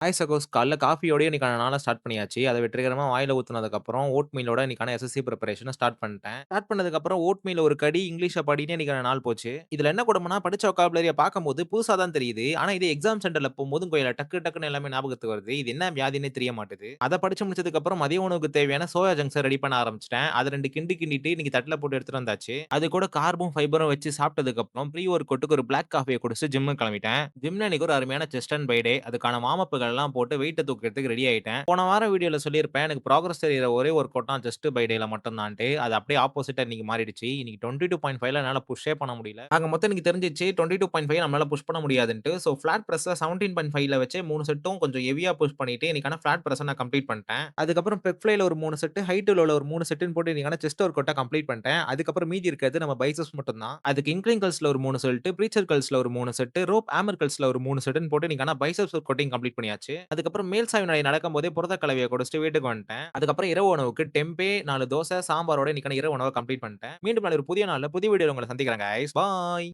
Hi சகோஸ். காலைல காஃபியோடயே இன்னைக்கான நாள ஸ்டார்ட் பண்ணியாச்சு. அத வெற்றிகரமா வாயில ஊத்துனதுக்கப்புறம், ஓட் மீலோட இன்னைக்கான எஸ்எஸ்சி பிரிப்பரேஷன ஸ்டார்ட் பண்ணிட்டேன். ஸ்டார்ட் பண்ணதுக்கப்புறம் ஓட் மீல் ஒரு கடி, இங்கிலீஷ படின்னு இன்னைக்கான நாள் போச்சு. இதுல என்ன கொடுமன்னா, படிச்ச வொக்காபுலரிய பார்க்கும்போது புதுசா தான் தெரியுது. ஆனா இதே எக்ஸாம் சென்டர்ல போம்போது கொஞ்சம் டக்கு டக்குன்னு எல்லாமே ஞாபகத்துக்கு வருது. இது என்ன வியாதின்னே தெரிய மாட்டுது. அத படிச்சு முடிச்சதுக்கப்புறம் மதிய உணவுக்கு தேவையான சோயா ஜங்க்ஸ ரெடி பண்ண ஆரம்பிச்சுட்டேன். அத 2 கிண்டு கிண்டிட்டு இன்னைக்கு தட்டுல போட்டு எடுத்துட்டு வந்தாச்சு. அது கூட கார்பும், ஃபைபரும் வச்சு சாப்பிட்டதுக்கப்புறம் ப்ரீ ஒர்க்கவுட்க்கு ஒரு பிளாக் காஃபிய குடிச்சுட்டு ஜிம்முக்கு கிளம்பிட்டேன். ஜிம்ல இன்னைக்கு ஒரு அருமையான செஸ்ட் அண்ட் பை டே. அதுக்கான வார்ம் அப்கள்லாம் போட்டு வெயிட்ட தூக்குறதுக்கு ரெடி ஆயிட்டேன். போன வாரம் வீடியோல சொல்லியிருப்பேன். எனக்கு ப்ராகிரஸ் தெரியிற ஒரே ஒர்க் அவுட்னா ஜஸ்ட் பை டேல மட்டும் தான்ட்டு. அது அப்படியே ஆப்போசிட்டா இன்னைக்கு மாறிடுச்சு. இன்னைக்கு 22.5ல என்னால புஷ்ஷே பண்ண முடியல. ஆக மொத்தம் எனக்கு தெரிஞ்சுச்சு 22.5 நம்மளால புஷ் பண்ண முடியாதுன்ட்டு. சோ பிளாட் பிரஸ்ஸ 17.5ல வச்சு 3 செட்டும் கொஞ்சம் ஹெவியா புஷ் பண்ணிட்டு இன்னைக்கான பிளாட் பிரஸ்ஸ நான் கம்ப்ளீட் பண்ணிட்டேன். அதுக்கப்புறம் பெக் ஃப்ளைல ஒரு 3 செட், ஹைட் லோல ஒரு 3 செட்டுன்னு போட்டு இன்னைக்கான செஸ்ட் ஒர்க் அவுட்ட கம்ப்ளீட் பண்ணிட்டேன். அதுக்கப்புறம் மீதி இருக்கிறது நம்ம பைசெப்ஸ் மட்டும் தான். அதுக்கு இன்க்ளைன் கர்ல்ஸ்ல ஒரு 3 செட்டு, ப்ரீச்சர் கர்ல்ஸ்ல ஒரு 3 செட்டு, ரோப் ஹேமர் கர்ல்ஸ்ல ஒரு 3 செட்டுன்னு போட்டு இன்னைக்கான பைசெப்ஸ் ஒர்க் அவுட்டையும் கம்ப்ளீட் பண்ணியாச்சு. அதுக்கப்புறம் மேல் சாய்வு நடை நடக்கும்போதே புரத கலவைய குடிச்சுட்டு வீட்டுக்கு வந்துட்டேன். அதுக்கப்புறம் இரவு உணவுக்கு டெம்பே, 4 தோசை, சாம்பாரோட இன்னைக்கான இரவு உணவ கம்ப்ளீட் பண்ணிட்டேன். மீண்டும் நாளை ஒரு புதிய நாள்ல புதிய வீடியோல உங்கள சந்திக்கிறேன் கைஸ். பாய்.